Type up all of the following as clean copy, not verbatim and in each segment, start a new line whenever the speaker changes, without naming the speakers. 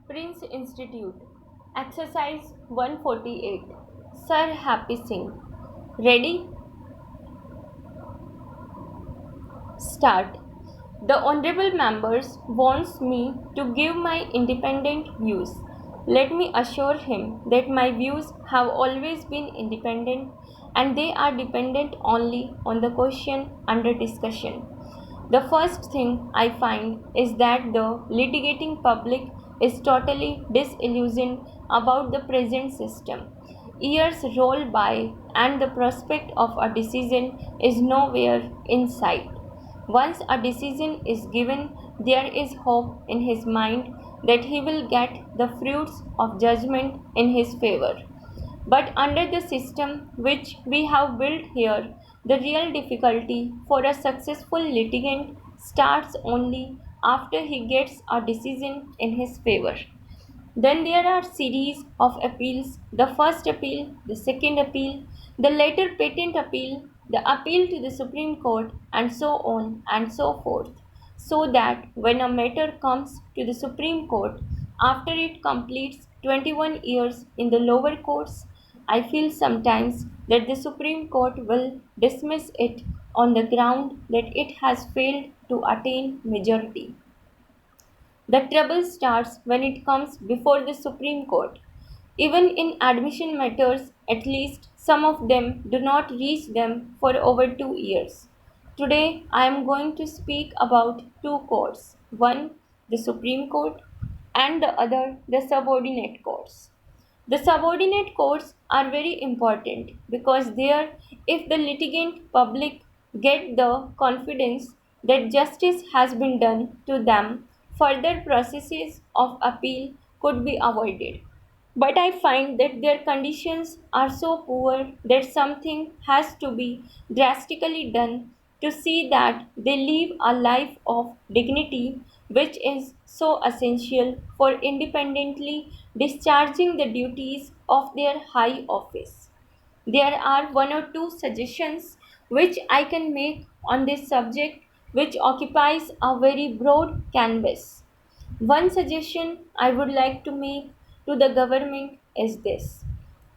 Prince Institute. Exercise 148. Sir Happy Singh. Ready? Start. The Honorable Members wants me to give my independent views. Let me assure him that my views have always been independent and they are dependent only on the question under discussion. The first thing I find is that the litigating public is totally disillusioned about the present system. Years roll by and the prospect of a decision is nowhere in sight. Once a decision is given, there is hope in his mind that he will get the fruits of judgment in his favor. But under the system which we have built here, the real difficulty for a successful litigant starts only after he gets a decision in his favor. Then there are series of appeals, the first appeal, the second appeal, the later patent appeal, the appeal to the Supreme Court, and so on and so forth. So that when a matter comes to the Supreme Court, after it completes 21 years in the lower courts, I feel sometimes that the Supreme Court will dismiss it on the ground that it has failed to attain majority. The trouble starts when it comes before the Supreme Court. Even in admission matters, at least some of them do not reach them for over 2 years. Today, I am going to speak about two courts, one, the Supreme Court, and the other, the subordinate courts. The subordinate courts are very important because there, if the litigant public get the confidence that justice has been done to them, further processes of appeal could be avoided. But I find that their conditions are so poor that something has to be drastically done to see that they live a life of dignity, which is so essential for independently discharging the duties of their high office. There are one or two suggestions which I can make on this subject, which occupies a very broad canvas. One suggestion I would like to make to the government is this: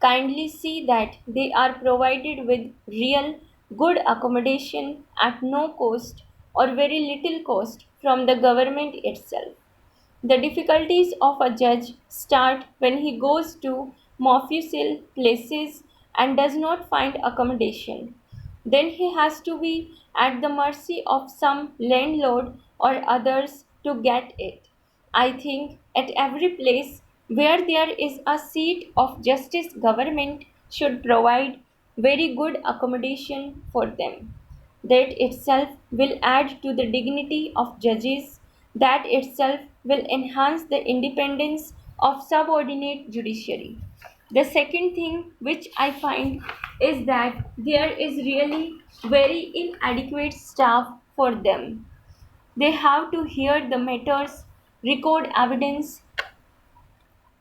kindly see that they are provided with real good accommodation at no cost or very little cost from the government itself. The difficulties of a judge start when he goes to mofussil places and does not find accommodation. Then he has to be at the mercy of some landlord or others to get it. I think at every place where there is a seat of justice, government should provide very good accommodation for them. That itself will add to the dignity of judges, that itself will enhance the independence of subordinate judiciary. The second thing which I find is that there is really very inadequate staff for them. They have to hear the matters, record evidence,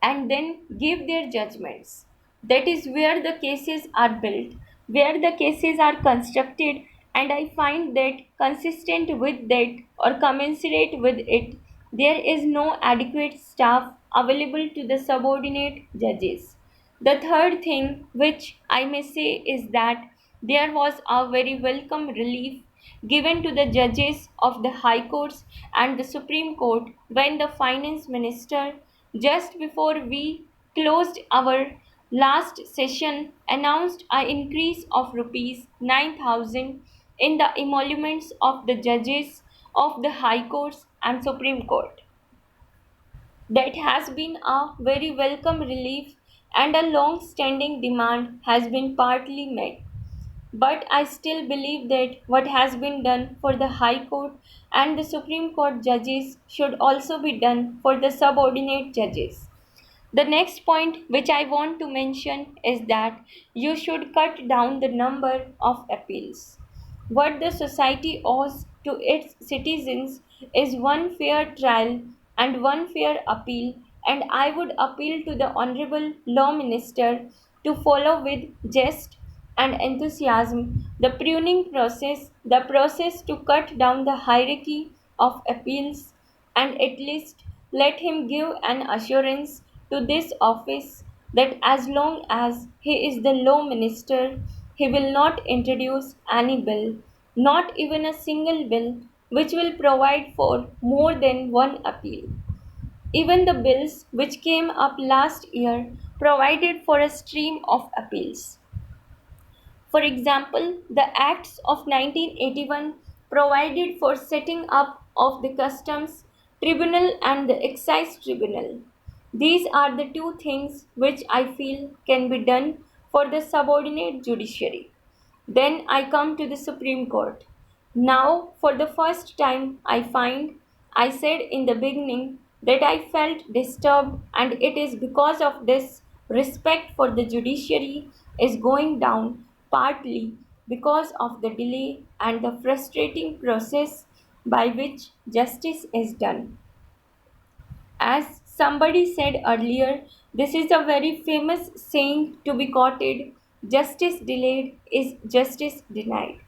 and then give their judgments. That is where the cases are built, where the cases are constructed, and I find that consistent with that or commensurate with it, there is no adequate staff available to the subordinate judges. The third thing which I may say is that there was a very welcome relief given to the judges of the High Courts and the Supreme Court when the Finance Minister, just before we closed our last session, announced an increase of rupees 9,000 in the emoluments of the judges of the High Courts and Supreme Court. That has been a very welcome relief and a long standing demand has been partly met. But I still believe that what has been done for the High Court and the Supreme Court judges should also be done for the subordinate judges. The next point which I want to mention is that you should cut down the number of appeals. What the society owes to its citizens is one fair trial and one fair appeal, and I would appeal to the Honorable Law Minister to follow with zest and enthusiasm the pruning process, the process to cut down the hierarchy of appeals and at least let him give an assurance to this office that as long as he is the law minister, he will not introduce any bill, not even a single bill, which will provide for more than one appeal. Even the bills which came up last year provided for a stream of appeals. For example, the Acts of 1981 provided for setting up of the Customs Tribunal and the Excise Tribunal. These are the two things which I feel can be done for the subordinate judiciary. Then I come to the Supreme Court. Now, for the first time, I find I said in the beginning that I felt disturbed, and it is because of this respect for the judiciary is going down, partly because of the delay and the frustrating process by which justice is done. As somebody said earlier, this is a very famous saying to be quoted: justice delayed is justice denied.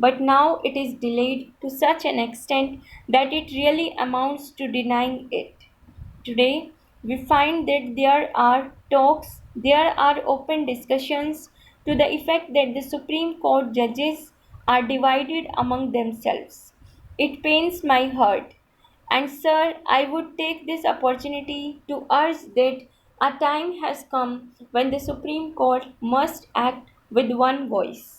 But now it is delayed to such an extent that it really amounts to denying it. Today, we find that there are talks, there are open discussions to the effect that the Supreme Court judges are divided among themselves. It pains my heart. And, sir, I would take this opportunity to urge that a time has come when the Supreme Court must act with one voice.